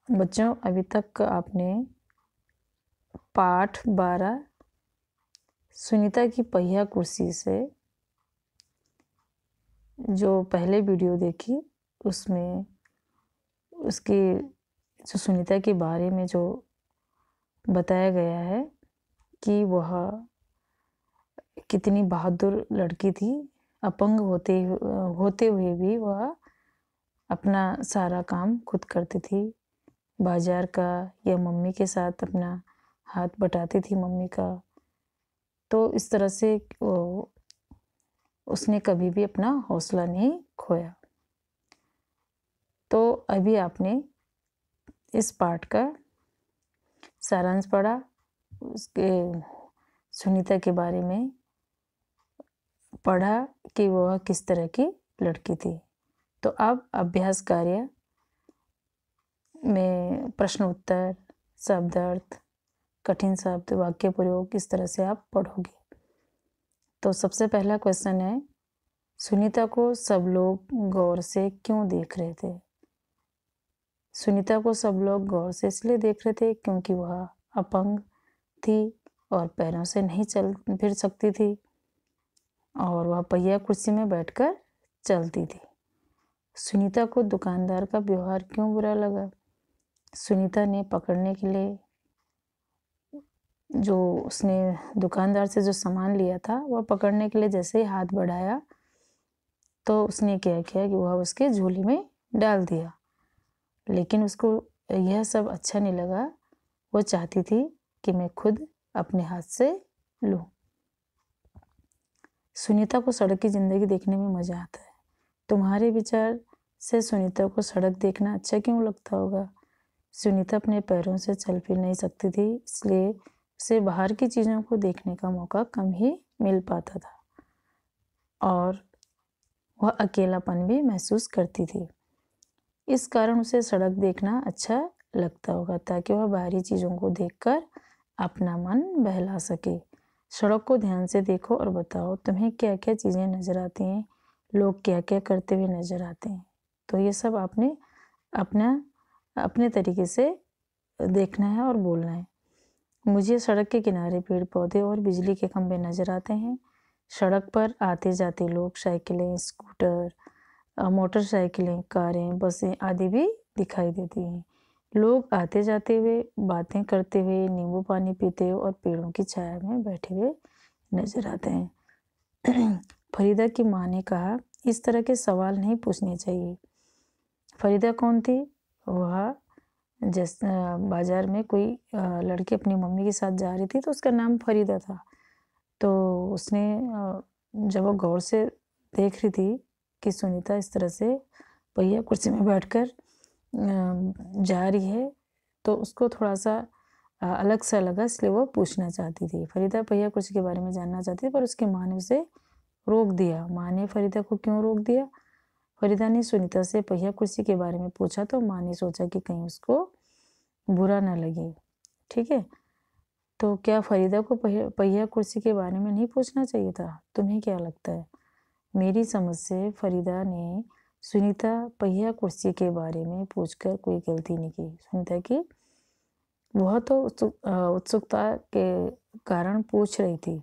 बच्चों, अभी तक आपने पाठ 12 सुनीता की पहिया कुर्सी से जो पहले वीडियो देखी, उसमें उसकी जो सुनीता के बारे में जो बताया गया है कि वह कितनी बहादुर लड़की थी। अपंग होते हुए भी वह अपना सारा काम खुद करती थी। बाजार का या मम्मी के साथ अपना हाथ बटाती थी मम्मी का। तो इस तरह से उसने कभी भी अपना हौसला नहीं खोया। तो अभी आपने इस पाठ का सारांश पढ़ा, उसके सुनीता के बारे में पढ़ा कि वह किस तरह की लड़की थी। तो अब अभ्यास कार्य में प्रश्न उत्तर, शब्द अर्थ, कठिन शब्द, वाक्य प्रयोग किस तरह से आप पढ़ोगे। तो सबसे पहला क्वेश्चन है, सुनीता को सब लोग गौर से क्यों देख रहे थे? सुनीता को सब लोग गौर से इसलिए देख रहे थे क्योंकि वह अपंग थी और पैरों से नहीं चल फिर सकती थी और वह पहिया कुर्सी में बैठकर चलती थी। सुनीता को दुकानदार का व्यवहार क्यों बुरा लगा? सुनीता ने पकड़ने के लिए जो उसने दुकानदार से जो सामान लिया था, वह पकड़ने के लिए जैसे ही हाथ बढ़ाया तो उसने क्या किया कि वह उसके झोली में डाल दिया। लेकिन उसको यह सब अच्छा नहीं लगा। वो चाहती थी कि मैं खुद अपने हाथ से लूं। सुनीता को सड़क की ज़िंदगी देखने में मज़ा आता है। तुम्हारे विचार से सुनीता को सड़क देखना अच्छा क्यों लगता होगा? सुनीता अपने पैरों से चल फिर नहीं सकती थी, इसलिए उसे बाहर की चीज़ों को देखने का मौका कम ही मिल पाता था और वह अकेलापन भी महसूस करती थी। इस कारण उसे सड़क देखना अच्छा लगता होगा ताकि वह बाहरी चीज़ों को देखकर अपना मन बहला सके। सड़क को ध्यान से देखो और बताओ तुम्हें क्या क्या चीज़ें नज़र आती हैं, लोग क्या क्या करते हुए नज़र आते हैं। तो ये सब आपने अपने तरीके से देखना है और बोलना है। मुझे सड़क के किनारे पेड़ पौधे और बिजली के खंभे नज़र आते हैं। सड़क पर आते जाते लोग, साइकिलें, स्कूटर, मोटरसाइकिलें, कारें, बसें आदि भी दिखाई देती हैं। लोग आते जाते हुए, बातें करते हुए, नींबू पानी पीते हुए और पेड़ों की छाया में बैठे हुए नजर आते हैं। फरीदा की माँ ने कहा, इस तरह के सवाल नहीं पूछने चाहिए। फरीदा कौन थी? वह बाजार में कोई लड़की अपनी मम्मी के साथ जा रही थी तो उसका नाम फरीदा था। तो उसने जब वो गौर से देख रही थी कि सुनीता इस तरह से पहिया कुर्सी में बैठकर जा रही है, तो उसको थोड़ा सा अलग सा लगा, इसलिए वो पूछना चाहती थी। फरीदा पहिया कुर्सी के बारे में जानना चाहती थी, पर उसकी माँ ने उसे रोक दिया। माँ ने फरीदा को क्यों रोक दिया? फरीदा ने सुनीता से पहिया कुर्सी के बारे में पूछा तो माँ ने सोचा कि कहीं उसको बुरा ना लगे। ठीक है, तो क्या फरीदा को पहिया कुर्सी के बारे में नहीं पूछना चाहिए था? तुम्हें क्या लगता है? मेरी समझ से फरीदा ने सुनीता पहिया कुर्सी के बारे में पूछकर कोई गलती नहीं की। सुनीता की वह तो उत्सुकता के कारण पूछ रही थी।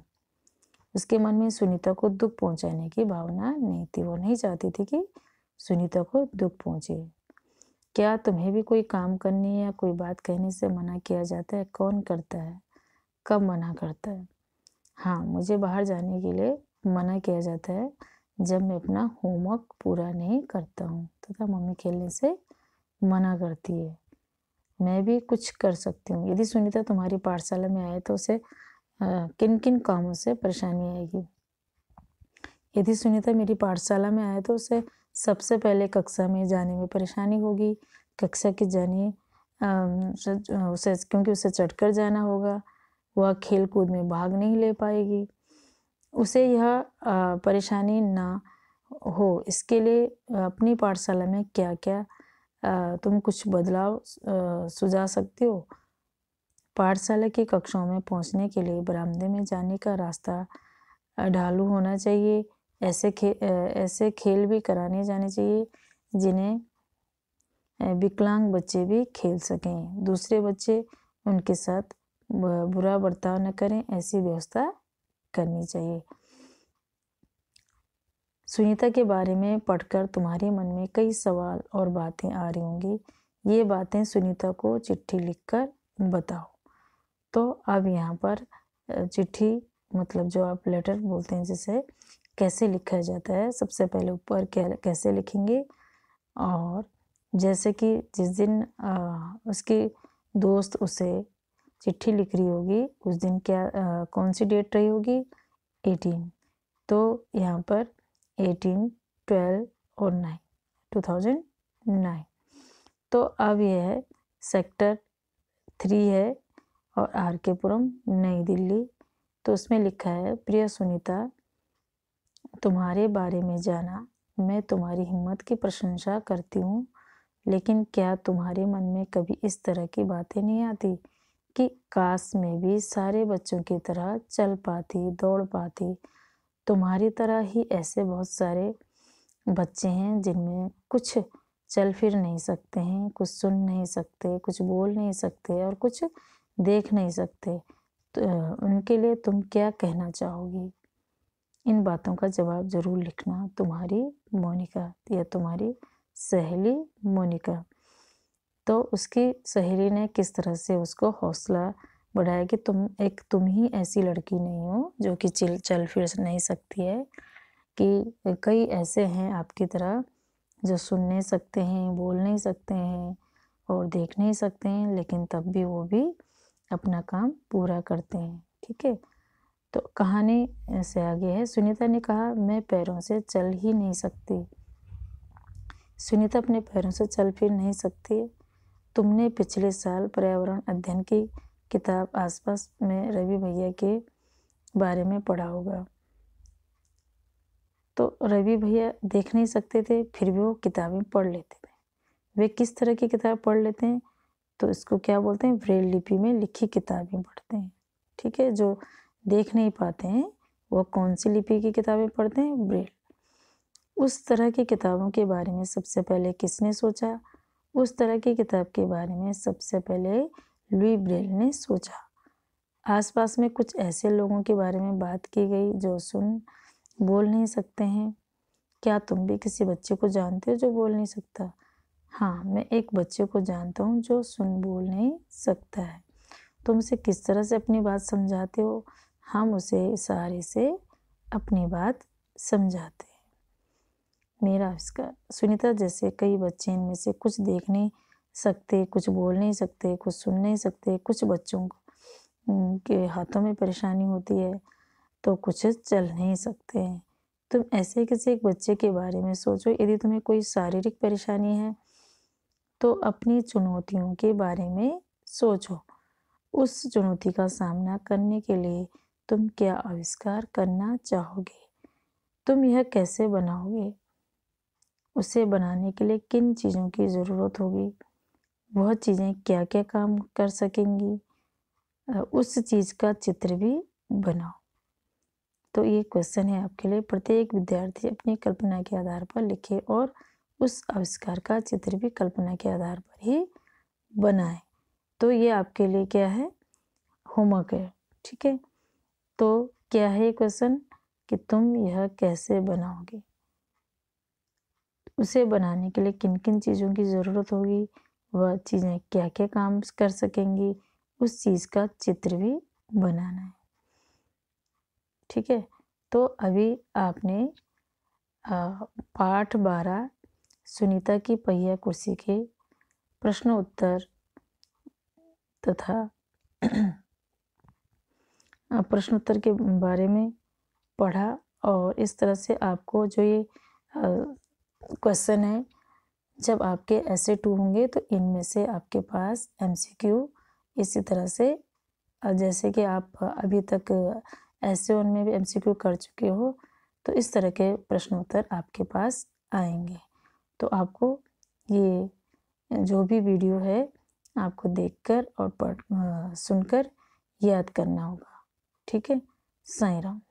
उसके मन में सुनीता को दुख पहुंचाने की भावना नहीं थी। वो नहीं चाहती थी कि सुनीता को दुख पहुंचे। क्या तुम्हें भी कोई काम करने या कोई बात कहने से मना किया जाता है? कौन करता है? कब मना करता है? हाँ, मुझे बाहर जाने के लिए मना किया जाता है जब मैं अपना होमवर्क पूरा नहीं करता हूँ तथा मम्मी खेलने से मना करती है। मैं भी कुछ कर सकती हूँ। यदि सुनीता तुम्हारी पाठशाला में आए तो उसे किन किन कामों से परेशानी आएगी? यदि सुनीता मेरी पाठशाला में आए तो उसे सबसे पहले कक्षा में जाने में परेशानी होगी। कक्षा की जाने उसे क्योंकि उसे चढ़कर जाना होगा। वह खेल कूद में भाग नहीं ले पाएगी। उसे यह परेशानी ना हो इसके लिए अपनी पाठशाला में क्या क्या तुम कुछ बदलाव सुझा सकती हो? पाठशाला की कक्षाओं में पहुंचने के लिए बरामदे में जाने का रास्ता ढालू होना चाहिए। ऐसे खेल भी कराने जाने चाहिए जिन्हें विकलांग बच्चे भी खेल सकें। दूसरे बच्चे उनके साथ बुरा बर्ताव न करें, ऐसी व्यवस्था करनी चाहिए। सुनीता के बारे में पढ़कर तुम्हारे मन में कई सवाल और बातें आ रही होंगी। ये बातें सुनीता को चिट्ठी लिखकर बताओ। तो अब यहाँ पर चिट्ठी मतलब जो आप लेटर बोलते हैं जिसे, कैसे लिखा जाता है। सबसे पहले ऊपर कैसे लिखेंगे, और जैसे कि जिस दिन उसकी दोस्त उसे चिट्ठी लिख रही होगी उस दिन क्या कौन सी डेट रही होगी, 18। तो यहाँ पर 18, 12 और 9, 2009। तो अब यह है सेक्टर 3 है और आर के पुरम, नई दिल्ली। तो उसमें लिखा है, प्रिय सुनीता, तुम्हारे बारे में जाना मैं तुम्हारी हिम्मत की प्रशंसा करती हूँ, लेकिन क्या तुम्हारे मन में कभी इस तरह की बातें नहीं आती कि काश मैं भी सारे बच्चों की तरह चल पाती, दौड़ पाती। तुम्हारी तरह ही ऐसे बहुत सारे बच्चे हैं जिनमें कुछ चल फिर नहीं सकते हैं, कुछ सुन नहीं सकते, कुछ बोल नहीं सकते और कुछ देख नहीं सकते। तो उनके लिए तुम क्या कहना चाहोगी? इन बातों का जवाब जरूर लिखना। तुम्हारी मोनिका, या तुम्हारी सहेली मोनिका। तो उसकी सहेली ने किस तरह से उसको हौसला बढ़ाया कि तुम ही ऐसी लड़की नहीं हो जो कि चल फिर नहीं सकती है, कि कई ऐसे हैं आपकी तरह जो सुन नहीं सकते हैं, बोल नहीं सकते हैं और देख नहीं सकते हैं, लेकिन तब भी वो भी अपना काम पूरा करते हैं। ठीक है, तो कहानी से आगे है। सुनीता ने कहा, मैं पैरों से चल ही नहीं सकती। सुनीता अपने पैरों से चल फिर नहीं सकती। तुमने पिछले साल पर्यावरण अध्ययन की किताब आसपास में रवि भैया के बारे में पढ़ा होगा। तो रवि भैया देख नहीं सकते थे, फिर भी वो किताबें पढ़ लेते थे। वे किस तरह की किताब पढ़ लेते हैं, तो इसको क्या बोलते हैं, ब्रेल लिपि में लिखी किताबें पढ़ते हैं। ठीक है, जो देख नहीं पाते हैं वो कौन सी लिपि की किताबें पढ़ते हैं, ब्रेल। उस तरह की किताबों के बारे में सबसे पहले किसने सोचा? उस तरह की किताब के बारे में सबसे पहले लुई ब्रेल ने सोचा। आसपास में कुछ ऐसे लोगों के बारे में बात की गई जो बोल नहीं सकते हैं। क्या तुम भी किसी बच्चे को जानते हो जो बोल नहीं सकता? हाँ, मैं एक बच्चे को जानता हूँ जो बोल नहीं सकता है। तुम उसे किस तरह से अपनी बात समझाते हो? हम उसे इशारे से अपनी बात समझाते हैं। मेरा आविष्कार। सुनीता जैसे कई बच्चे, इनमें से कुछ देख नहीं सकते, कुछ बोल नहीं सकते, कुछ सुन नहीं सकते, कुछ बच्चों के हाथों में परेशानी होती है तो कुछ चल नहीं सकते हैं। तुम ऐसे किसी एक बच्चे के बारे में सोचो। यदि तुम्हें कोई शारीरिक परेशानी है तो अपनी चुनौतियों के बारे में सोचो। उस चुनौती का सामना करने के लिए तुम क्या आविष्कार करना चाहोगे? तुम यह कैसे बनाओगे? उसे बनाने के लिए किन चीज़ों की ज़रूरत होगी? वह चीज़ें क्या क्या काम कर सकेंगी? उस चीज़ का चित्र भी बनाओ। तो ये क्वेश्चन है आपके लिए। प्रत्येक विद्यार्थी अपनी कल्पना के आधार पर लिखे और उस आविष्कार का चित्र भी कल्पना के आधार पर ही बनाए। तो ये आपके लिए क्या है, होमवर्क है। ठीक है, तो क्या है क्वेश्चन कि तुम यह कैसे बनाओगे, उसे बनाने के लिए किन किन चीज़ों की ज़रूरत होगी, वह चीज़ें क्या क्या काम कर सकेंगी, उस चीज़ का चित्र भी बनाना है। ठीक है, तो अभी आपने पाठ 12 सुनीता की पहिया कुर्सी के प्रश्न उत्तर तथा प्रश्नोत्तर के बारे में पढ़ा। और इस तरह से आपको जो ये क्वेश्चन है, जब आपके ऐसे 2 होंगे तो इनमें से आपके पास MCQ इसी तरह से, जैसे कि आप अभी तक ऐसे उनमें भी MCQ कर चुके हो, तो इस तरह के प्रश्न उत्तर आपके पास आएंगे। तो आपको ये जो भी वीडियो है आपको देखकर और सुनकर याद करना होगा। ठीक है, साईं राम।